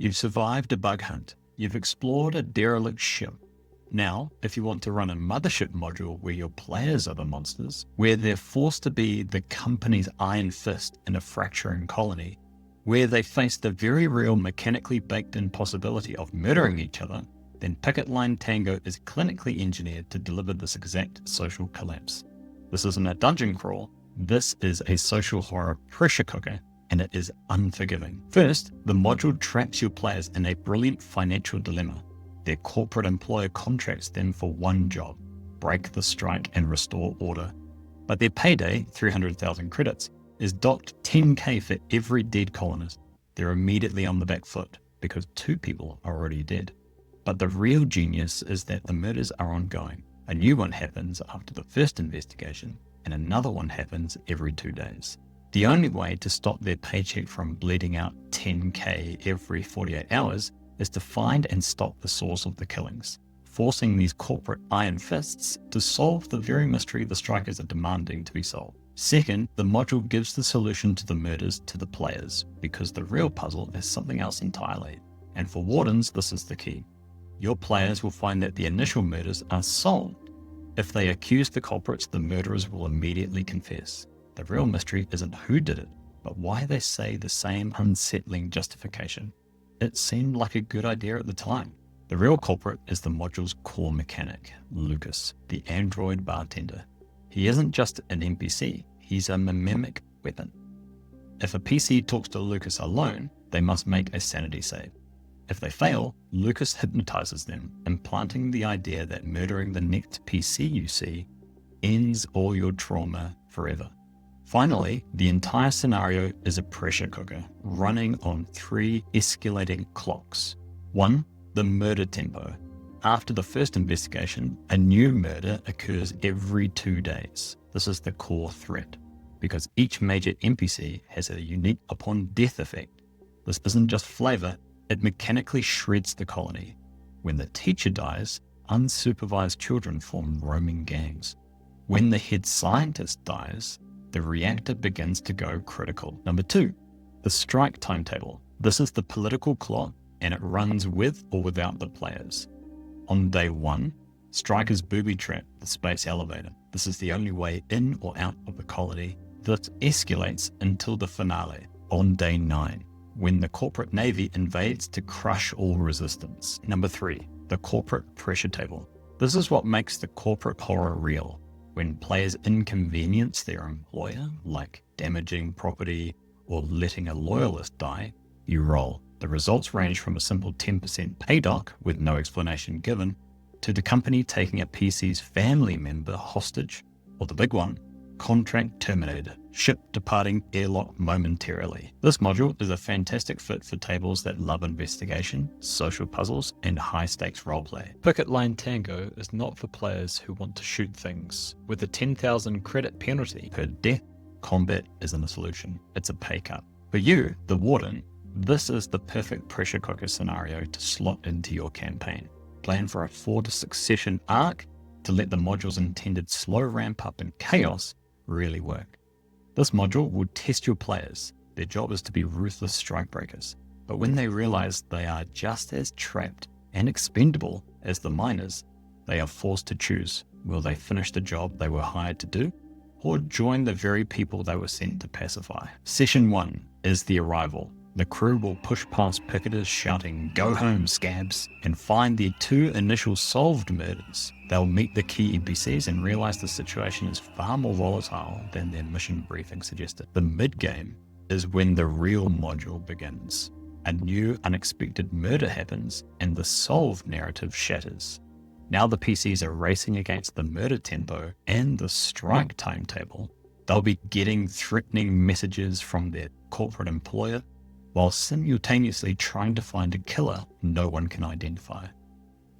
You've survived a bug hunt. You've explored a derelict ship. Now, if you want to run a Mothership module where your players are the monsters, where they're forced to be the company's iron fist in a fracturing colony, where they face the very real mechanically baked-in possibility of murdering each other, then Picket Line Tango is clinically engineered to deliver this exact social collapse. This isn't a dungeon crawl, this is a social horror pressure cooker, and it is unforgiving. First, the module traps your players in a brilliant financial dilemma. Their corporate employer contracts them for one job: break the strike and restore order. But their payday, 300,000 credits, is docked 10k for every dead colonist. They're immediately on the back foot because 2 people are already dead. But the real genius is that the murders are ongoing. A new one happens after the first investigation, and another one happens every 2 days. The only way to stop their paycheck from bleeding out 10k every 48 hours is to find and stop the source of the killings, forcing these corporate iron fists to solve the very mystery the strikers are demanding to be solved. Second, the module gives the solution to the murders to the players, because the real puzzle is something else entirely. And for Wardens, this is the key. Your players will find that the initial murders are solved. If they accuse the culprits, the murderers will immediately confess. The real mystery isn't who did it, but why they say the same unsettling justification. It seemed like a good idea at the time. The real culprit is the module's core mechanic, Lucas, the android bartender. He isn't just an NPC, he's a mimic weapon. If a PC talks to Lucas alone, they must make a sanity save. If they fail, Lucas hypnotizes them, implanting the idea that murdering the next PC you see ends all your trauma forever. Finally, the entire scenario is a pressure cooker running on 3 escalating clocks. 1. The murder tempo. After the first investigation, a new murder occurs every 2 days. This is the core threat, because each major NPC has a unique upon death effect. This isn't just flavor, it mechanically shreds the colony. When the teacher dies, unsupervised children form roaming gangs. When the head scientist dies, the reactor begins to go critical. Number 2, the strike timetable. This is the political clock, and it runs with or without the players. On day 1, strikers booby-trap the space elevator. This is the only way in or out of the colony. That escalates until the finale, on day 9, when the corporate navy invades to crush all resistance. Number 3, the corporate pressure table. This is what makes the corporate horror real. When players inconvenience their employer, like damaging property or letting a loyalist die, you roll. The results range from a simple 10% pay dock with no explanation given, to the company taking a PC's family member hostage, or the big one, contract terminated, ship departing airlock momentarily. This module is a fantastic fit for tables that love investigation, social puzzles, and high-stakes roleplay. Picket Line Tango is not for players who want to shoot things. With a 10,000 credit penalty per death, combat isn't a solution, it's a pay cut. For you, the Warden, this is the perfect pressure cooker scenario to slot into your campaign. Plan for a 4 to 6 session arc to let the module's intended slow ramp up in chaos really work. This module will test your players. Their job is to be ruthless strikebreakers. But when they realize they are just as trapped and expendable as the miners, they are forced to choose. Will they finish the job they were hired to do, or join the very people they were sent to pacify? Session 1 is the arrival. The crew will push past picketers shouting, "Go home, scabs," and find their 2 initial solved murders. They'll meet the key NPCs and realize the situation is far more volatile than their mission briefing suggested. The mid-game is when the real module begins. A new unexpected murder happens and the solved narrative shatters. Now the PCs are racing against the murder tempo and the strike timetable. They'll be getting threatening messages from their corporate employer, while simultaneously trying to find a killer no one can identify.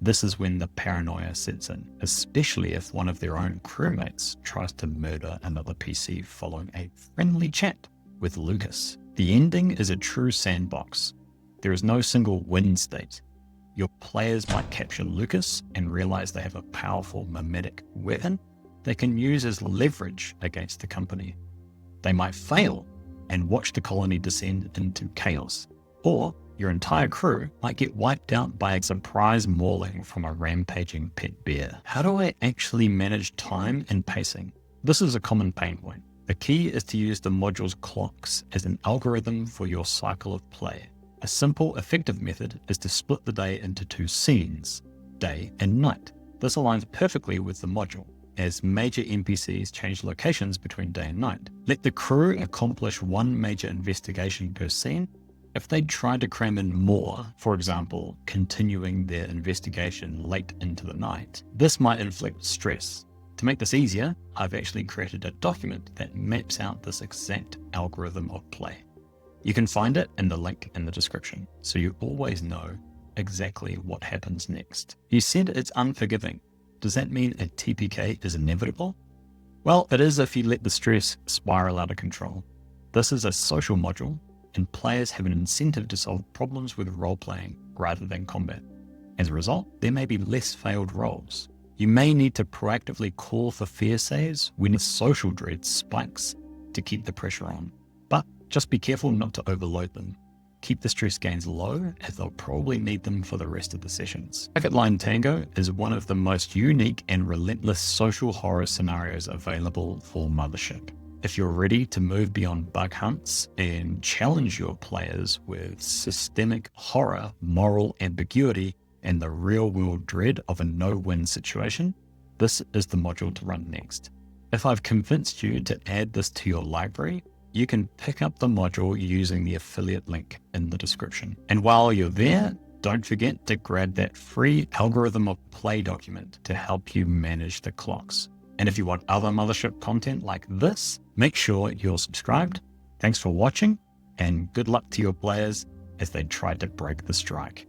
This is when the paranoia sets in, especially if one of their own crewmates tries to murder another PC following a friendly chat with Lucas. The ending is a true sandbox. There is no single win state. Your players might capture Lucas and realize they have a powerful mimetic weapon they can use as leverage against the company. They might fail and watch the colony descend into chaos. Or your entire crew might get wiped out by a surprise mauling from a rampaging pet bear. How do I actually manage time and pacing? This is a common pain point. The key is to use the module's clocks as an algorithm for your cycle of play. A simple, effective method is to split the day into 2 scenes, day and night. This aligns perfectly with the module, as major NPCs change locations between day and night. Let the crew accomplish 1 major investigation per scene. If they try to cram in more, for example, continuing their investigation late into the night, this might inflict stress. To make this easier, I've actually created a document that maps out this exact algorithm of play. You can find it in the link in the description, so you always know exactly what happens next. You said it's unforgiving. Does that mean a TPK is inevitable? Well, it is if you let the stress spiral out of control. This is a social module, and players have an incentive to solve problems with role-playing rather than combat. As a result, there may be less failed rolls. You may need to proactively call for fear saves when social dread spikes to keep the pressure on. But just be careful not to overload them. Keep the stress gains low, as they'll probably need them for the rest of the sessions. Picket Line Tango is one of the most unique and relentless social horror scenarios available for Mothership. If you're ready to move beyond bug hunts and challenge your players with systemic horror, moral ambiguity, and the real-world dread of a no-win situation, this is the module to run next. If I've convinced you to add this to your library, you can pick up the module using the affiliate link in the description. And while you're there, don't forget to grab that free algorithm of play document to help you manage the clocks. And if you want other Mothership content like this, make sure you're subscribed. Thanks for watching, and good luck to your players as they try to break the strike.